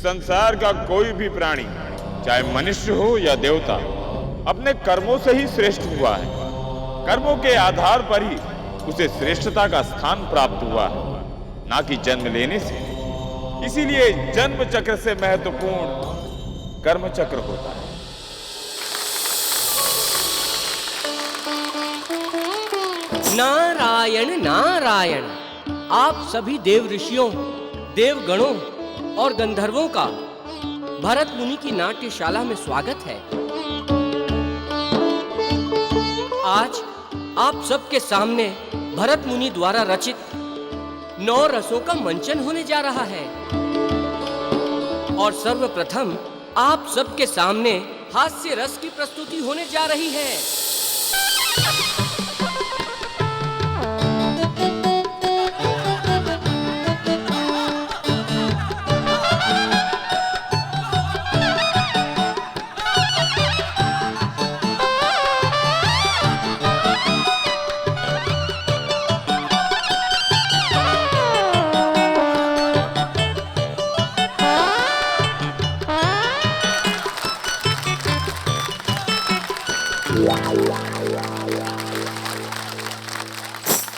संसार का कोई भी प्राणी, चाहे मनुष्य हो या देवता, अपने कर्मों से ही श्रेष्ठ हुआ है। कर्मों के आधार पर ही उसे श्रेष्ठता का स्थान प्राप्त हुआ है, ना कि जन्म लेने से। इसीलिए जन्म चक्र से महत्वपूर्ण कर्म चक्र होता है। नारायण नारायण। आप सभी देव ऋषियों, देवगणों और गंधर्वों का भरत मुनि की नाट्यशाला में स्वागत है। आज आप सबके सामने भरत मुनि द्वारा रचित 9 रसों का मंचन होने जा रहा है। और सर्वप्रथम आप सबके सामने हास्य रस की प्रस्तुति होने जा रही है।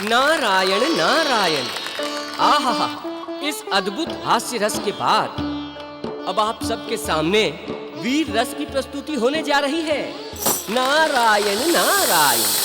नारायण नारायण। आहा, इस अद्भुत हास्य रस के बाद अब आप सबके सामने वीर रस की प्रस्तुति होने जा रही है। नारायण नारायण।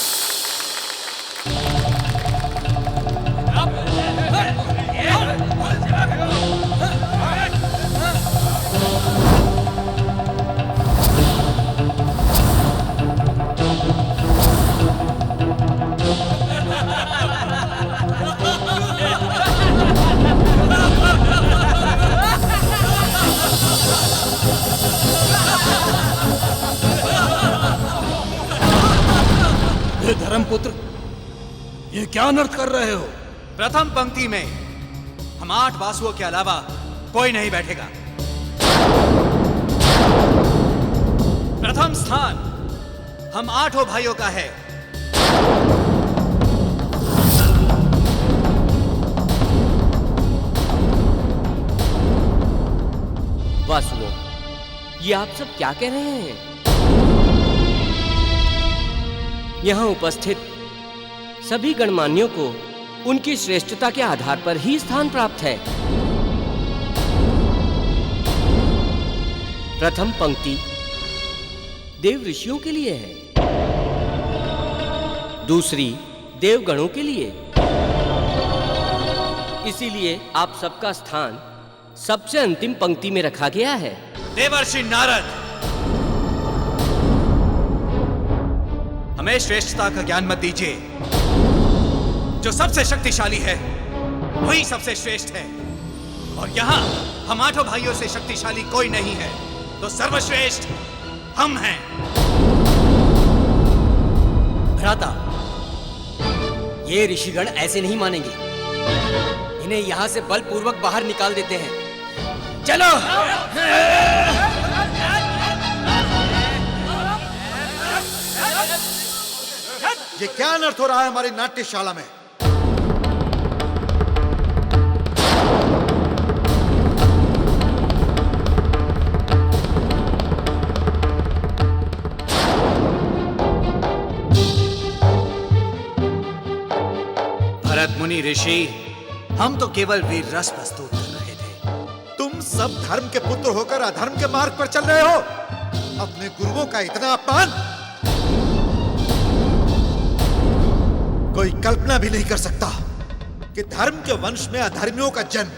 धर्मपुत्र, ये क्या अनर्थ कर रहे हो? प्रथम पंक्ति में हम 8 वासुओं के अलावा कोई नहीं बैठेगा। प्रथम स्थान हम 8 भाइयों का है। वासुओं, ये आप सब क्या कह रहे हैं? यहाँ उपस्थित सभी गणमान्यों को उनकी श्रेष्ठता के आधार पर ही स्थान प्राप्त है। प्रथम पंक्ति देव ऋषियों के लिए है, दूसरी देवगणों के लिए। इसीलिए आप सबका स्थान सबसे अंतिम पंक्ति में रखा गया है। देवर्षि नारद, हमें श्रेष्ठता का ज्ञान मत दीजिए। जो सबसे शक्तिशाली है वही सबसे श्रेष्ठ है, और यहाँ हम 8 भाइयों से शक्तिशाली कोई नहीं है, तो सर्वश्रेष्ठ हम हैं। भ्राता, ये ऋषिगण ऐसे नहीं मानेंगे। इन्हें यहाँ से बलपूर्वक बाहर निकाल देते हैं। चलो। ये क्या अनर्थ हो रहा है हमारी नाट्यशाला में? भरत मुनि ऋषि, हम तो केवल वीर रस प्रस्तुत कर रहे थे। तुम सब धर्म के पुत्र होकर अधर्म के मार्ग पर चल रहे हो। अपने गुरुओं का इतना अपमान कोई कल्पना भी नहीं कर सकता कि धर्म के वंश में अधर्मियों का जन्म।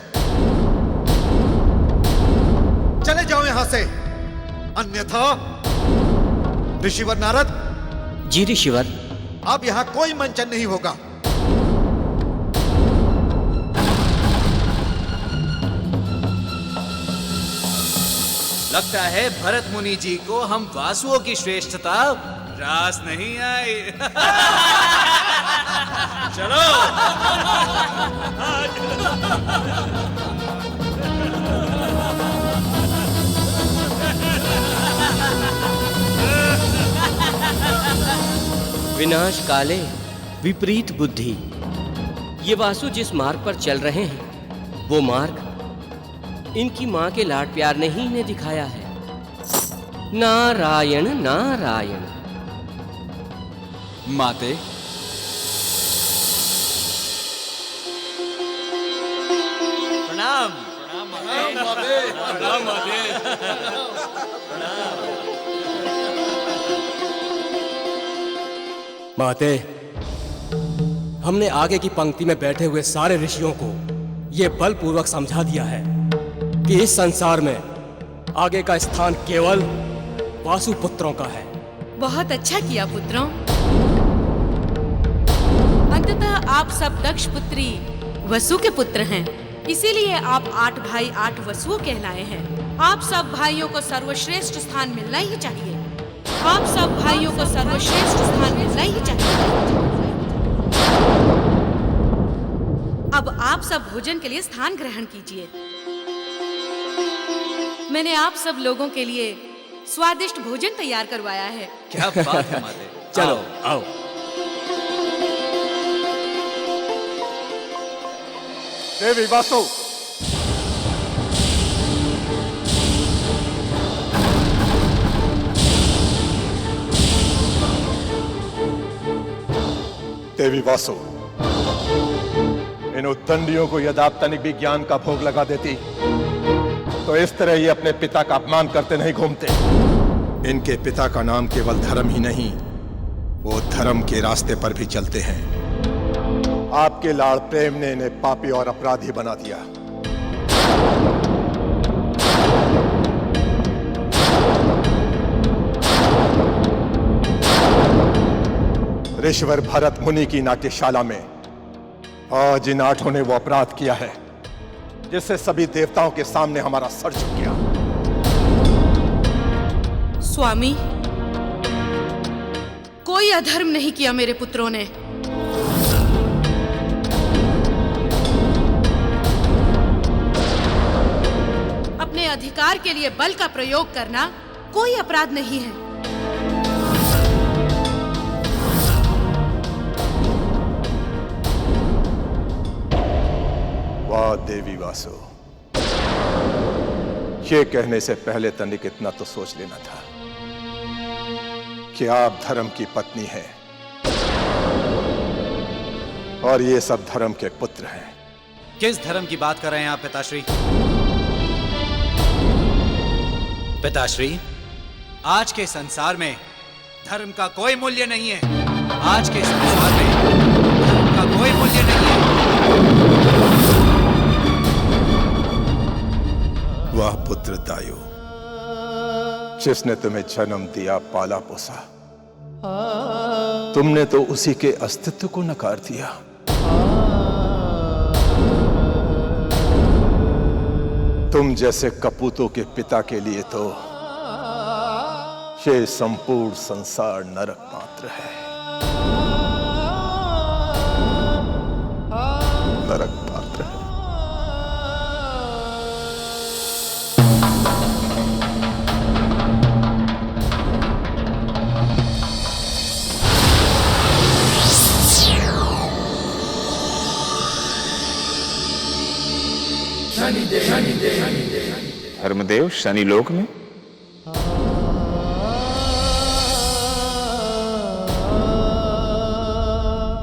चले जाओ यहां से, अन्यथा ऋषिवर नारद। जी ऋषिवर। अब यहां कोई मंचन नहीं होगा। लगता है भरत मुनि जी को हम वासुओं की श्रेष्ठता रास नहीं आई। चलो। विनाश काले विपरीत बुद्धि। ये वासु जिस मार्ग पर चल रहे हैं वो मार्ग इनकी माँ के लाड प्यार ने ही इन्हें दिखाया है। नारायण नारायण। माते, प्रणाम। माते, हमने आगे की पंक्ति में बैठे हुए सारे ऋषियों को ये बलपूर्वक समझा दिया है कि इस संसार में आगे का स्थान केवल वासुपुत्रों का है। बहुत अच्छा किया पुत्रों। अंततः आप सब दक्ष पुत्री वसु के पुत्र हैं, इसीलिए आप 8 भाई 8 वसुओं कहलाए हैं। आप सब भाइयों को सर्वश्रेष्ठ स्थान मिलना ही चाहिए। आप सब भाइयों को सर्वश्रेष्ठ स्थान मिलना ही चाहिए। अब आप सब भोजन के लिए स्थान ग्रहण कीजिए। मैंने आप सब लोगों के लिए स्वादिष्ट भोजन तैयार करवाया है। क्या बात है माते। चलो आओ। देवी वासु, देवी वासु, इन उद्दंडियों को यदि आप तनिक भी ज्ञान का भोग लगा देती तो इस तरह ये अपने पिता का अपमान करते नहीं घूमते। इनके पिता का नाम केवल धर्म ही नहीं, वो धर्म के रास्ते पर भी चलते हैं। आपके लाड़ प्रेम ने इन्हें पापी और अपराधी बना दिया। ऋषिवर भरत मुनि की नाट्यशाला में आज इन 8 ने वो अपराध किया है जिससे सभी देवताओं के सामने हमारा सर झुक गया। स्वामी, कोई अधर्म नहीं किया मेरे पुत्रों ने। अपने अधिकार के लिए बल का प्रयोग करना कोई अपराध नहीं है। वाह देवी वासु, ये कहने से पहले तनिक इतना तो सोच लेना था कि आप धर्म की पत्नी हैं और ये सब धर्म के पुत्र हैं। किस धर्म की बात कर रहे हैं आप पिताश्री? पिताश्री, आज के संसार में धर्म का कोई मूल्य नहीं है। आज के संसार में धर्म का कोई मूल्य नहीं है। वाह पुत्र दायु, जिसने तुम्हें जन्म दिया, पाला पोसा, तुमने तो उसी के अस्तित्व को नकार दिया। तुम जैसे कपूतों के पिता के लिए तो ये संपूर्ण संसार नरक मात्र है। नरक मात्र है। धर्मदेव शनि लोक में?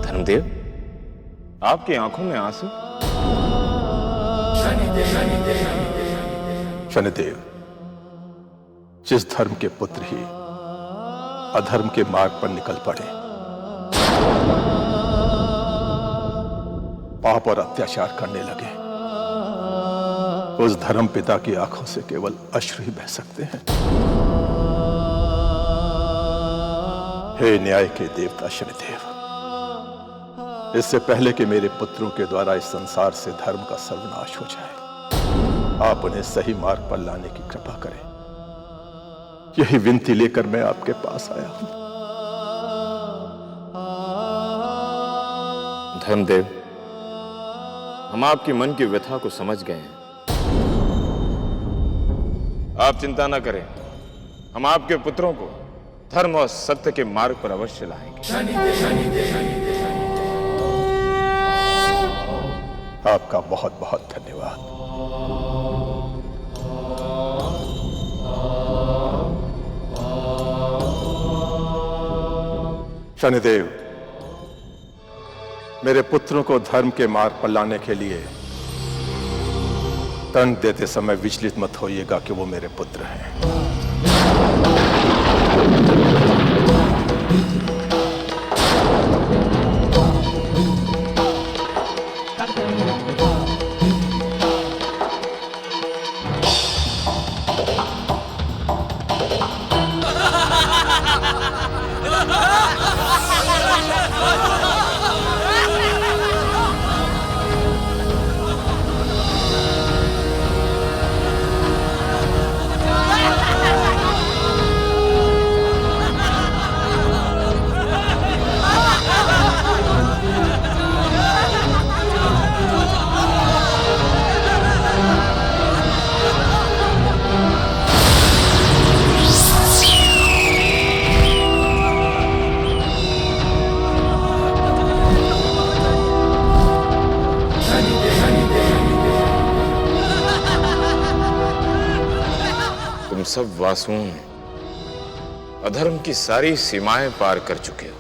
धर्मदेव, आपकी आंखों में आंसू? शनिदेव, जिस धर्म के पुत्र ही अधर्म के मार्ग पर निकल पड़े, पाप और अत्याचार करने लगे, उस धर्म पिता की आंखों से केवल अश्रु ही बह सकते हैं। हे न्याय के देवता शनिदेव, इससे पहले कि मेरे पुत्रों के द्वारा इस संसार से धर्म का सर्वनाश हो जाए, आप उन्हें सही मार्ग पर लाने की कृपा करें। यही विनती लेकर मैं आपके पास आया हूं। धर्मदेव, हम आपके मन की व्यथा को समझ गए हैं। आप चिंता न करें, हम आपके पुत्रों को धर्म और सत्य के मार्ग पर अवश्य लाएंगे। आपका बहुत बहुत धन्यवाद। शनिदेव, मेरे पुत्रों को धर्म के मार्ग पर लाने के लिए दंड देते समय विचलित मत होइएगा कि वो मेरे पुत्र हैं। सब वासुओं में अधर्म की सारी सीमाएं पार कर चुके हो।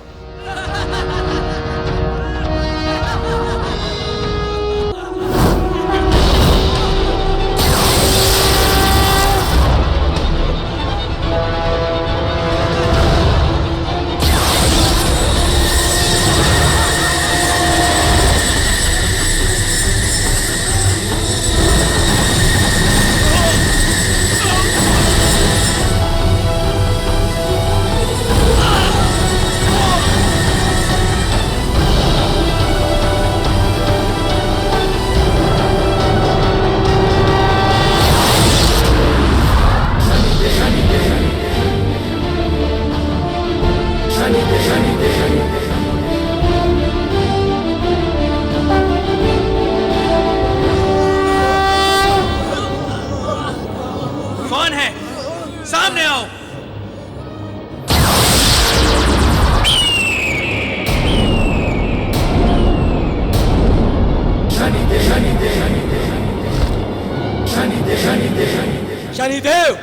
शनिदेव,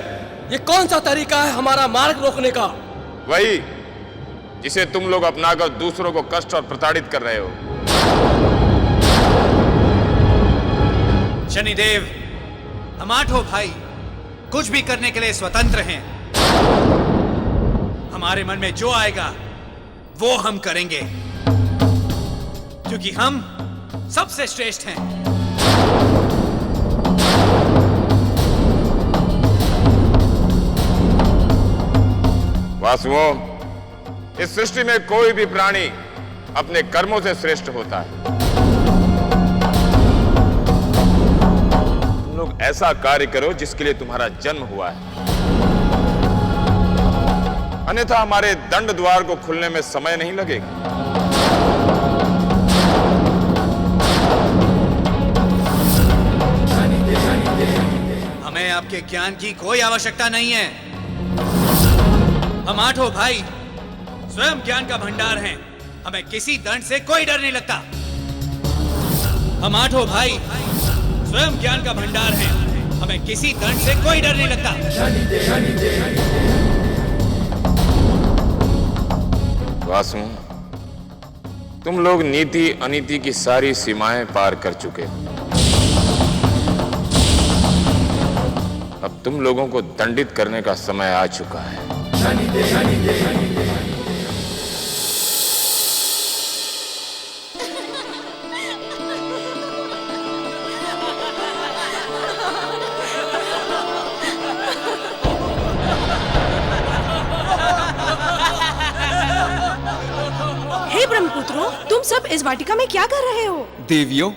ये कौन सा तरीका है हमारा मार्ग रोकने का? वही जिसे तुम लोग अपनाकर दूसरों को कष्ट और प्रताड़ित कर रहे हो। शनिदेव, हम आठों भाई कुछ भी करने के लिए स्वतंत्र हैं। हमारे मन में जो आएगा वो हम करेंगे, क्योंकि हम सबसे श्रेष्ठ हैं। वासुओं, इस सृष्टि में कोई भी प्राणी अपने कर्मों से श्रेष्ठ होता है। तुम लोग ऐसा कार्य करो जिसके लिए तुम्हारा जन्म हुआ है, अन्यथा हमारे दंड द्वार को खुलने में समय नहीं लगेगा। हमें आपके ज्ञान की कोई आवश्यकता नहीं है। हम आठों भाई स्वयं ज्ञान का भंडार हैं। हमें किसी दंड से कोई डर नहीं लगता। हम आठों भाई स्वयं ज्ञान का भंडार हैं। हमें किसी दंड से कोई डर नहीं लगता। वासुओं, तुम लोग नीति अनीति की सारी सीमाएं पार कर चुके हो। अब तुम लोगों को दंडित करने का समय आ चुका है। हे ब्रह्मपुत्रों, तुम सब इस वाटिका में क्या कर रहे हो? देवियों,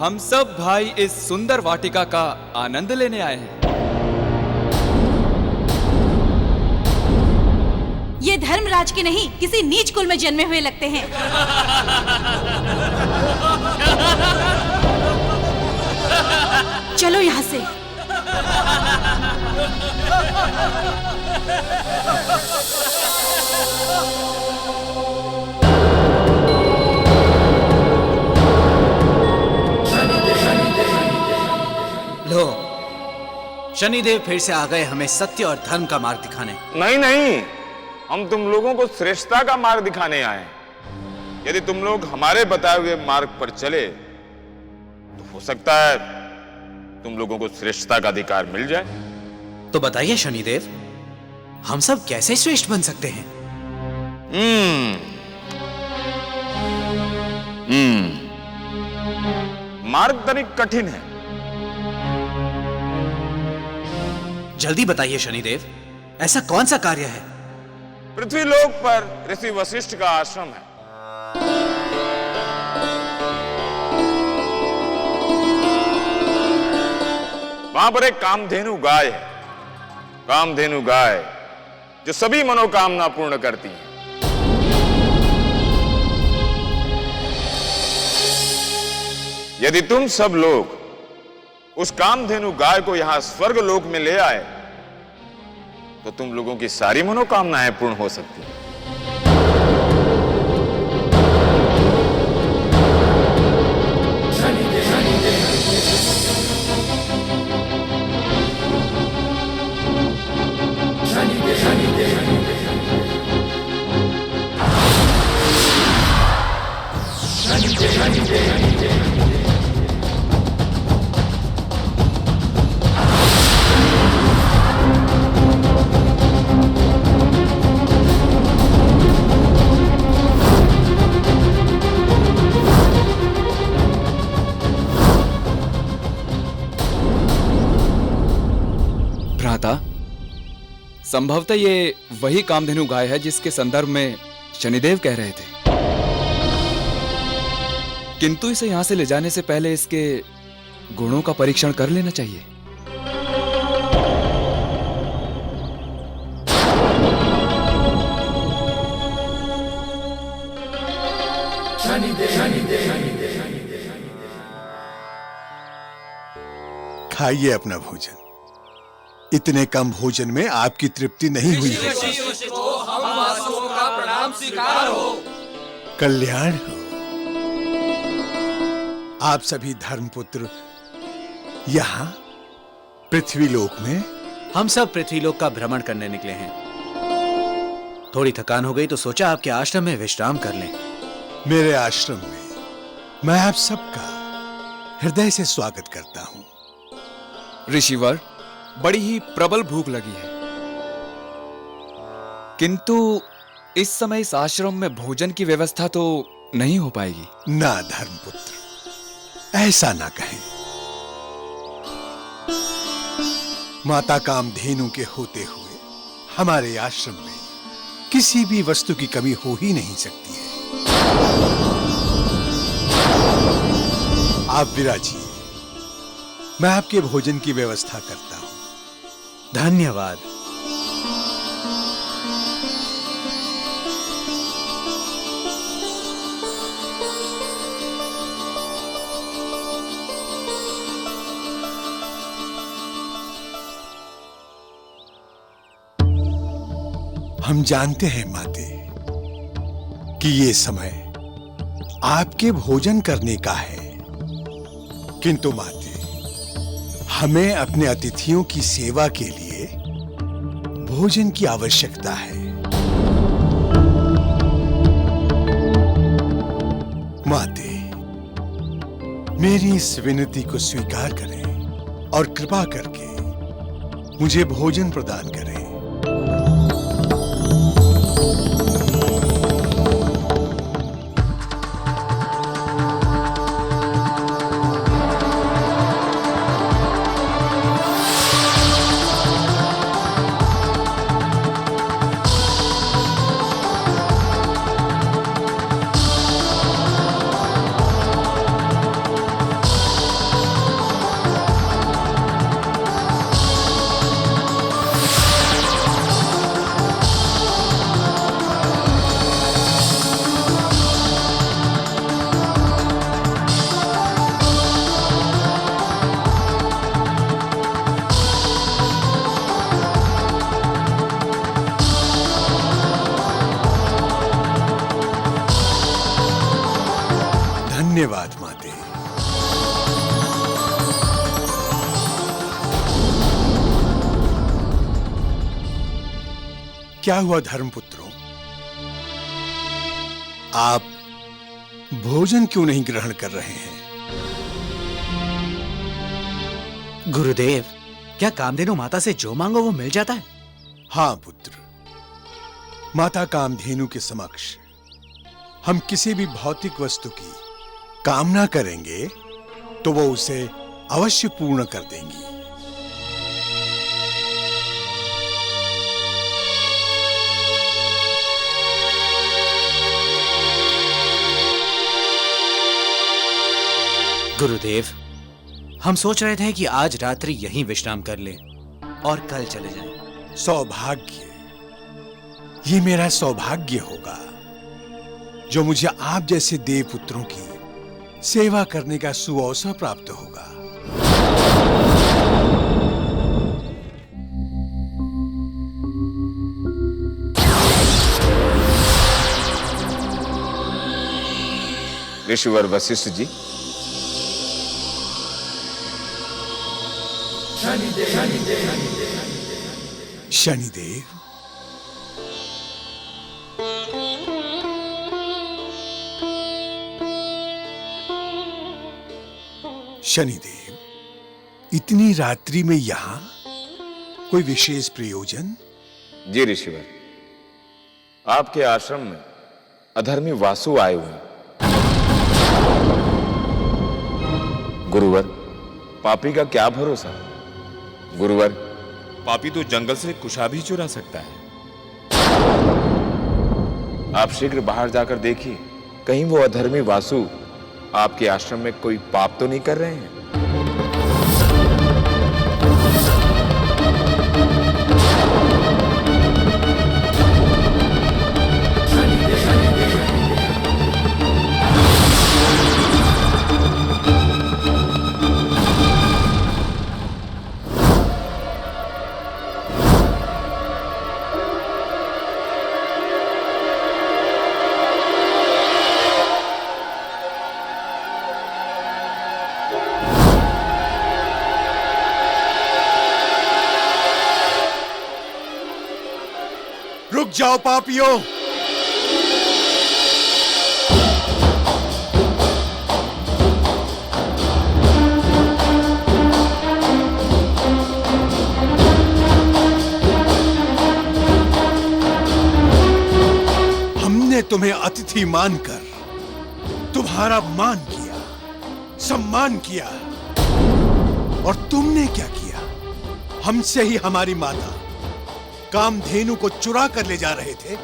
हम सब भाई इस सुंदर वाटिका का आनंद लेने आए हैं। ये धर्मराज के नहीं, किसी नीच कुल में जन्मे हुए लगते हैं। चलो यहाँ से। लो, शनिदेव फिर से आ गए हमें सत्य और धर्म का मार्ग दिखाने। नहीं नहीं, हम तुम लोगों को श्रेष्ठता का मार्ग दिखाने आए हैं। यदि तुम लोग हमारे बताए हुए मार्ग पर चले तो हो सकता है तुम लोगों को श्रेष्ठता का अधिकार मिल जाए। तो बताइए शनिदेव, हम सब कैसे श्रेष्ठ बन सकते हैं? मार्ग तनिक कठिन है। जल्दी बताइए शनिदेव, ऐसा कौन सा कार्य है? पृथ्वीलोक पर ऋषि वशिष्ठ का आश्रम है। वहां पर एक कामधेनु गाय है। कामधेनु गाय जो सभी मनोकामना पूर्ण करती है। यदि तुम सब लोग उस कामधेनु गाय को यहां स्वर्ग लोक में ले आए तो तुम लोगों की सारी मनोकामनाएं पूर्ण हो सकती हैं। संभवतः ये वही कामधेनु गाय है जिसके संदर्भ में शनिदेव कह रहे थे, किंतु इसे यहां से ले जाने से पहले इसके गुणों का परीक्षण कर लेना चाहिए। खाइए अपना भोजन। इतने कम भोजन में आपकी तृप्ति नहीं हुई है। कल्याण हो। आप सभी धर्मपुत्र यहाँ पृथ्वीलोक में। हम सब पृथ्वीलोक का भ्रमण करने निकले हैं। थोड़ी थकान हो गई तो सोचा आपके आश्रम में विश्राम कर लें। मेरे आश्रम में मैं आप सबका हृदय से स्वागत करता हूँ। ऋषिवर, बड़ी ही प्रबल भूख लगी है, किंतु इस समय इस आश्रम में भोजन की व्यवस्था तो नहीं हो पाएगी। ना धर्मपुत्र, ऐसा ना कहें। माता कामधेनु के होते हुए हमारे आश्रम में किसी भी वस्तु की कमी हो ही नहीं सकती है। आप विराजिए, मैं आपके भोजन की व्यवस्था करता हूं। धन्यवाद। हम जानते हैं माते कि ये समय आपके भोजन करने का है, किंतु माते हमें अपने अतिथियों की सेवा के लिए भोजन की आवश्यकता है। माते, मेरी इस विनती को स्वीकार करें और कृपा करके मुझे भोजन प्रदान करें। धन्यवाद माते। क्या हुआ धर्मपुत्रों, आप भोजन क्यों नहीं ग्रहण कर रहे हैं? गुरुदेव, क्या कामधेनु माता से जो मांगो वो मिल जाता है? हाँ पुत्र, माता कामधेनु के समक्ष हम किसी भी भौतिक वस्तु की कामना करेंगे तो वो उसे अवश्य पूर्ण कर देंगी। गुरुदेव, हम सोच रहे थे कि आज रात्रि यहीं विश्राम कर लें और कल चले जाएं। सौभाग्य, ये मेरा सौभाग्य होगा जो मुझे आप जैसे देवपुत्रों की सेवा करने का सुअवसर प्राप्त होगा। ऋषिवर वशिष्ठ जी, शनिदेव, शनिदेव, इतनी रात्रि में यहां कोई विशेष प्रयोजन? जी ऋषिवर, आपके आश्रम में अधर्मी वासु आए हुए हैं। गुरुवर, पापी का क्या भरोसा? गुरुवर, पापी तो जंगल से कुशा भी चुरा सकता है। आप शीघ्र बाहर जाकर देखिए, कहीं वो अधर्मी वासु आपके आश्रम में कोई पाप तो नहीं कर रहे हैं। रुक जाओ पापियों! हमने तुम्हें अतिथि मानकर तुम्हारा मान किया, सम्मान किया, और तुमने क्या किया? हमसे ही हमारी माता कामधेनु को चुरा कर ले जा रहे थे।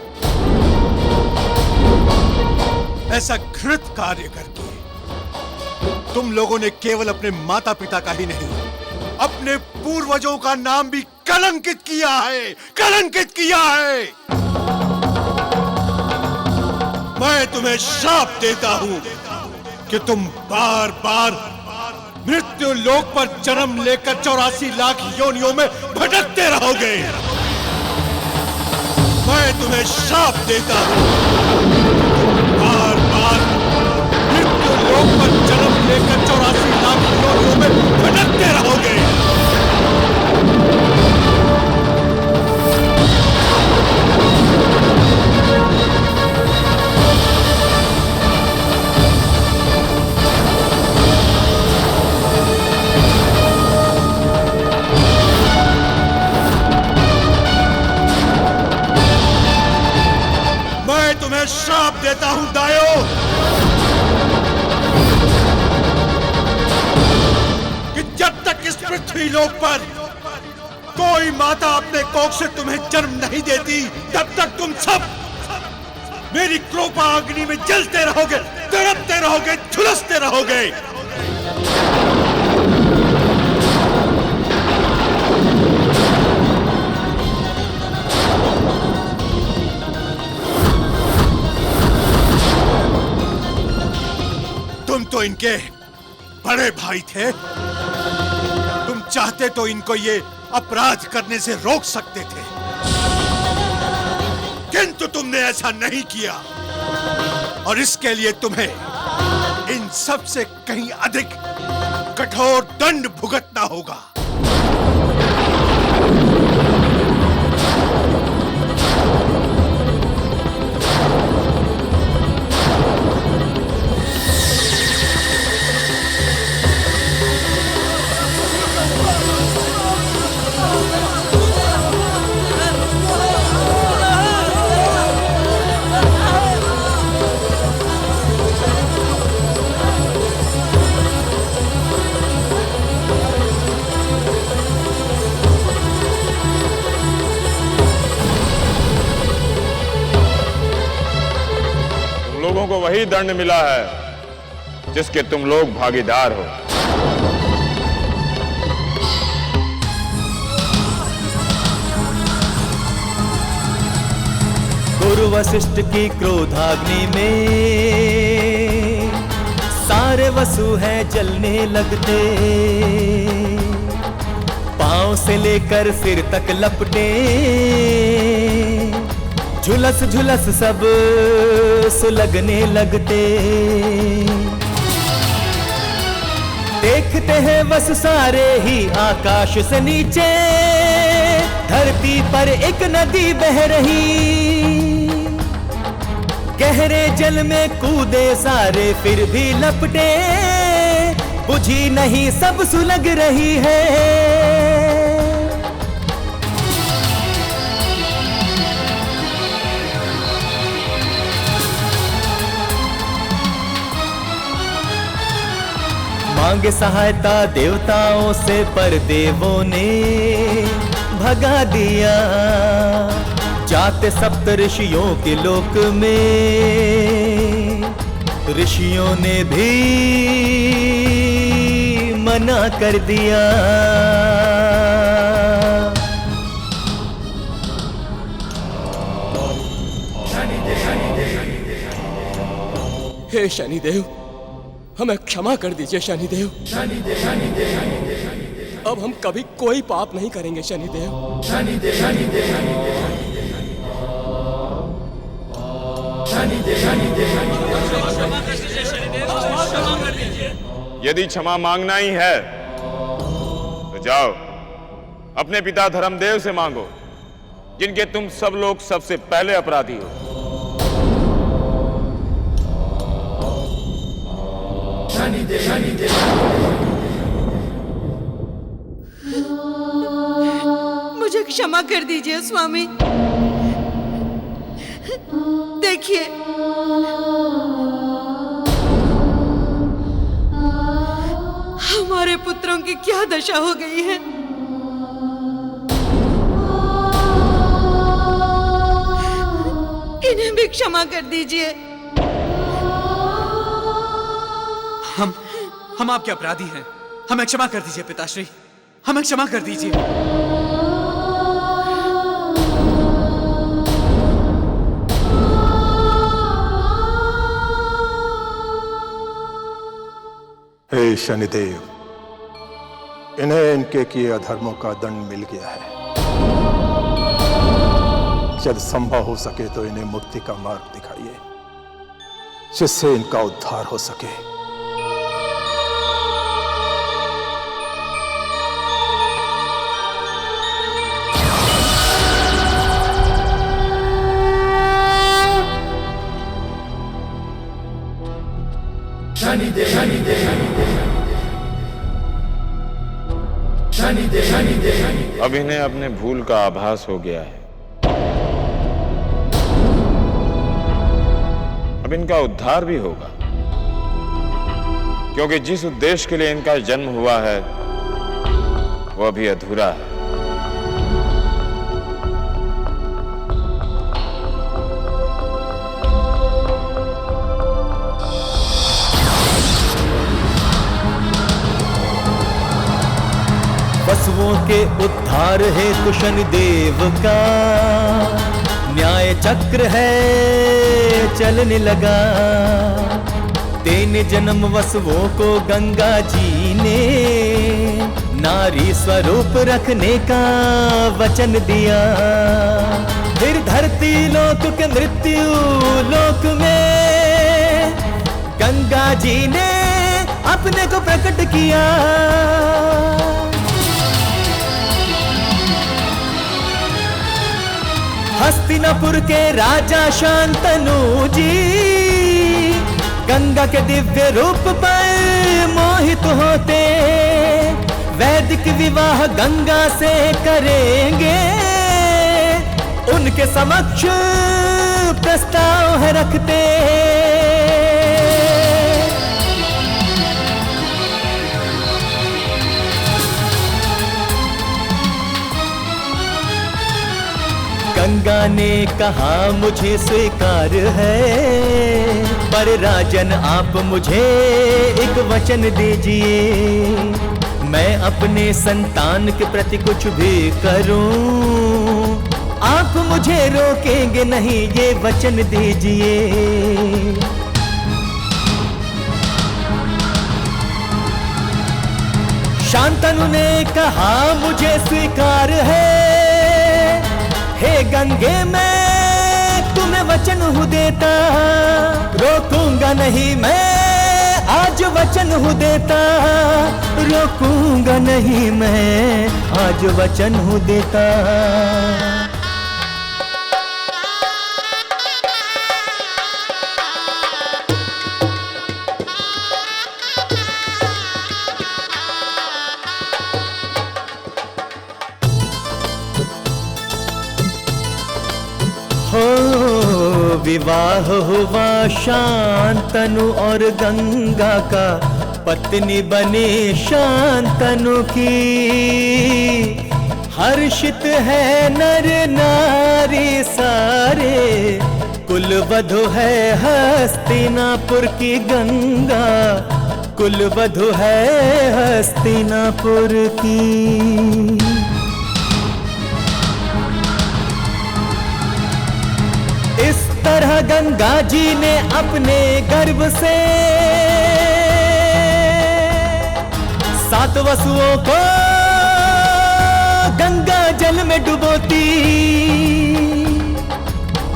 ऐसा घृत कार्य करके तुम लोगों ने केवल अपने माता पिता का ही नहीं, अपने पूर्वजों का नाम भी कलंकित किया है, कलंकित किया है। मैं तुम्हें श्राप देता हूं कि तुम बार बार मृत्यु लोक पर जन्म लेकर 84 लाख योनियों में भटकते रहोगे। मैं तुम्हें श्राप देता हूं, बार बार मृत्यु लोक पर जन्म लेकर 84 लाख योनियों में भटकते रहोगे। तुम्हें श्राप देता हूं दायो, कि जब तक इस पृथ्वी लोक पर कोई माता अपने कोख से तुम्हें जन्म नहीं देती, तब तक तुम सब मेरी कृपा अग्नि में जलते रहोगे, तड़पते रहोगे, झुलसते रहोगे। तुम तो इनके बड़े भाई थे, तुम चाहते तो इनको ये अपराध करने से रोक सकते थे, किंतु तुमने ऐसा नहीं किया, और इसके लिए तुम्हें इन सब से कहीं अधिक कठोर दंड भुगतना होगा। वही दंड मिला है जिसके तुम लोग भागीदार हो। गुरु वशिष्ठ की क्रोधाग्नि में सारे वसु हैं जलने लगते, पांव से लेकर सिर तक लपटे, झुलस झुलस सब सुलगने लगते। देखते हैं वसु सारे ही आकाश से नीचे, धरती पर एक नदी बह रही, गहरे जल में कूदे सारे फिर भी लपटे, बुझी नहीं सब सुलग रही है। मांगे सहायता देवताओं से पर देवों ने भगा दिया, जाते सप्त ऋषियों के लोक में ऋषियों ने भी मना कर दिया। हे शनिदेव, हमें क्षमा कर दीजिए शनिदेव। अब हम कभी कोई पाप नहीं करेंगे शनिदेव। यदि क्षमा मांगना ही है तो जाओ अपने पिता धर्मदेव से मांगो, जिनके तुम सब लोग सबसे पहले अपराधी हो। मुझे क्षमा कर दीजिए स्वामी। देखिए, हमारे पुत्रों की क्या दशा हो गई है। इन्हें भी क्षमा कर दीजिए। हम आपके अपराधी हैं, हमें क्षमा कर दीजिए पिताश्री, हमें क्षमा कर दीजिए। हे शनिदेव, इन्हें इनके किए अधर्मों का दंड मिल गया है। यदि संभव हो सके तो इन्हें मुक्ति का मार्ग दिखाइए, जिससे इनका उद्धार हो सके। अब इन्हें अपने भूल का आभास हो गया है। अब इनका उद्धार भी होगा, क्योंकि जिस उद्देश्य के लिए इनका जन्म हुआ है वो अभी अधूरा है। वसुओं के उद्धार हेतु शनिदेव का न्याय चक्र है चलने लगा। 3 जन्म वसुओं को गंगा जी ने नारी स्वरूप रखने का वचन दिया। फिर धरती लोक के मृत्यु लोक में गंगा जी ने अपने को प्रकट किया। हस्तिनापुर के राजा शांतनु जी गंगा के दिव्य रूप पर मोहित होते, वैदिक विवाह गंगा से करेंगे, उनके समक्ष प्रस्ताव रखते। गंगा ने कहा मुझे स्वीकार है, पर राजन आप मुझे एक वचन दीजिए, मैं अपने संतान के प्रति कुछ भी करूं, आप मुझे रोकेंगे नहीं, ये वचन दीजिए। शांतनु ने कहा मुझे स्वीकार है, हे गंगे मैं तुम्हें वचन हूँ देता, रोकूंगा नहीं मैं आज वचन हूँ देता, रोकूंगा नहीं मैं आज वचन हूँ देता। विवाह हुआ शांतनु और गंगा का, पत्नी बने शांतनु की, हर्षित है नर नारी सारे, कुलवधु है हस्तिनापुर की गंगा, कुलवधु है हस्तिनापुर की। इस तरह गंगा जी ने अपने गर्भ से 7 वसुओं को गंगा जल में डुबोती,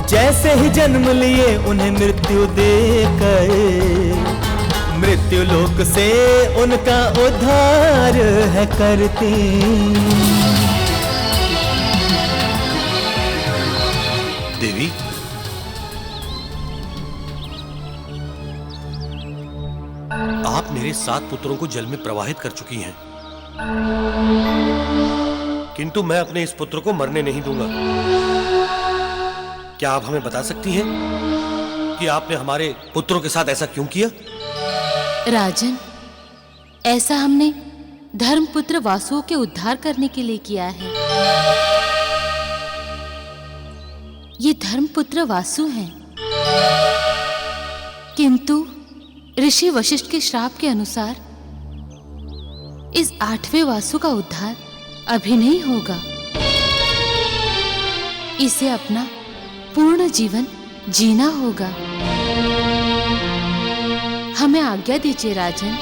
जैसे ही जन्म लिए उन्हें मृत्यु देकर मृत्यु लोक से उनका उद्धार है करती। देवी, आप मेरे 7 पुत्रों को जल में प्रवाहित कर चुकी हैं, किंतु मैं अपने इस पुत्र को मरने नहीं दूंगा। क्या आप हमें बता सकती हैं कि आपने हमारे पुत्रों के साथ ऐसा क्यों किया? राजन, ऐसा हमने धर्मपुत्र वासुओं के उद्धार करने के लिए किया है। ये धर्मपुत्र वासु हैं, किंतु ऋषि वशिष्ठ के श्राप के अनुसार इस 8वें वासु का उद्धार अभी नहीं होगा। इसे अपना पूर्ण जीवन जीना होगा। हमें आज्ञा दीजिए राजन।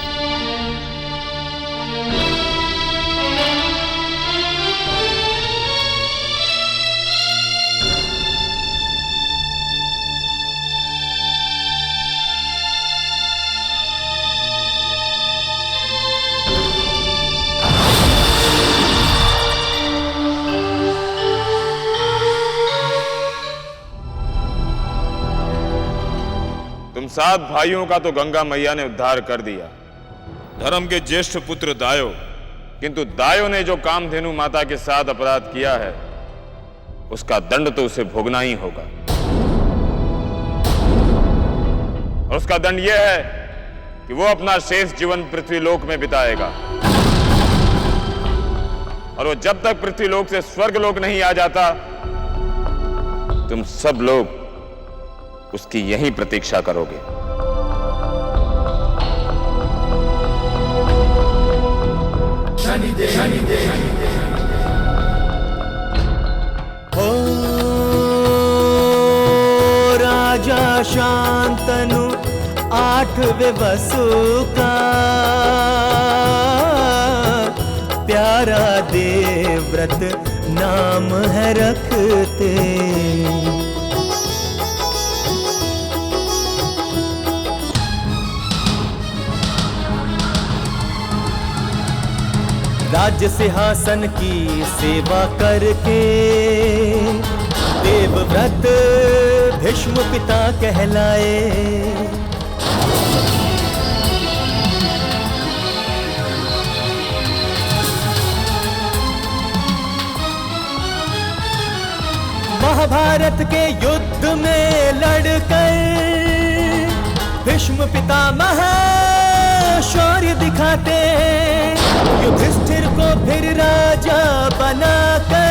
तुम 7 भाइयों का तो गंगा मैया ने उद्धार कर दिया, धर्म के ज्येष्ठ पुत्र दायो, किंतु दायो ने जो कामधेनु माता के साथ अपराध किया है उसका दंड तो उसे भोगना ही होगा। और उसका दंड यह है कि वो अपना शेष जीवन पृथ्वीलोक में बिताएगा, और वो जब तक पृथ्वीलोक से स्वर्गलोक नहीं आ जाता तुम सब लोग उसकी यहीं प्रतीक्षा करोगे। ओ राजा शांतनु 8वें वसु का प्यारा देवव्रत नाम है रखते। राज्य सिंहासन की सेवा करके देवव्रत भीष्म पिता कहलाए। महाभारत के युद्ध में लड़कर भीष्म पितामह शौर्य दिखाते, युधिष्ठिर को फिर राजा बनाकर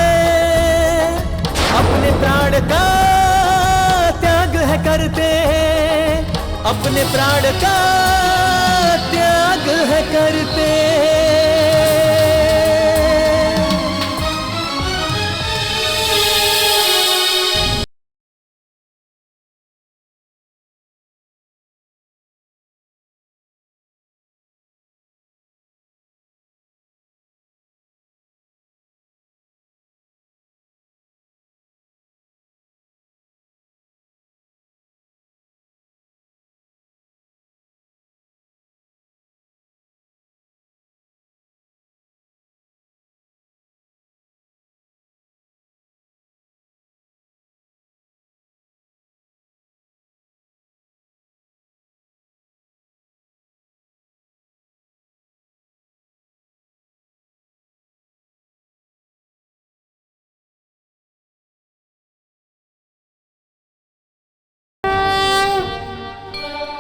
अपने अपने प्राण का त्याग है करते, अपने प्राण का त्याग है करते।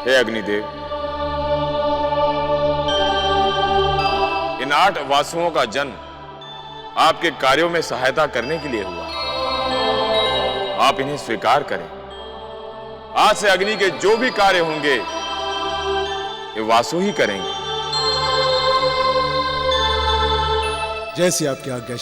हे अग्निदेव, इन 8 वासुओं का जन्म आपके कार्यों में सहायता करने के लिए हुआ। आप इन्हें स्वीकार करें। आज से अग्नि के जो भी कार्य होंगे ये वासु ही करेंगे। जैसी आपकी आज्ञा।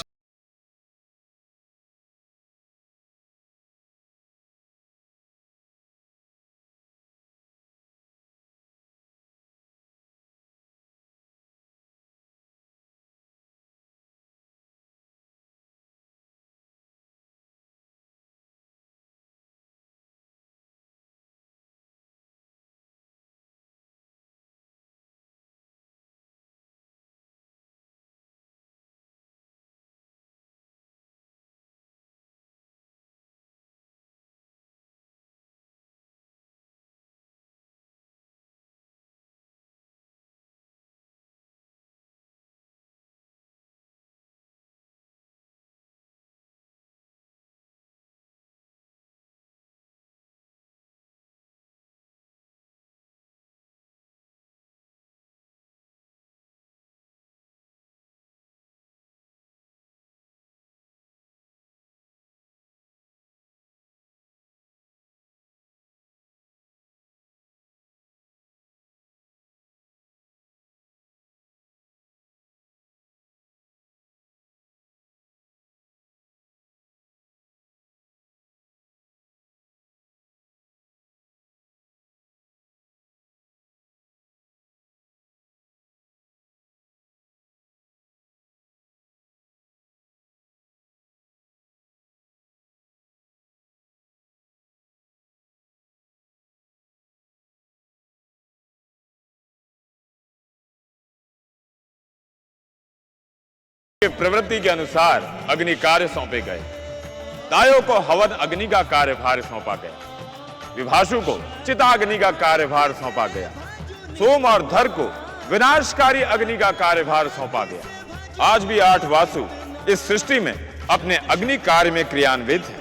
प्रवृत्ति के अनुसार अग्नि कार्य सौंपे गए। दायों को हवन अग्नि का कार्यभार सौंपा गया। विभाषु को चिता अग्नि का कार्यभार सौंपा गया। सोम और धर को विनाशकारी अग्नि का कार्यभार सौंपा गया। आज भी 8 वासु इस सृष्टि में अपने अग्नि कार्य में क्रियान्वित हैं।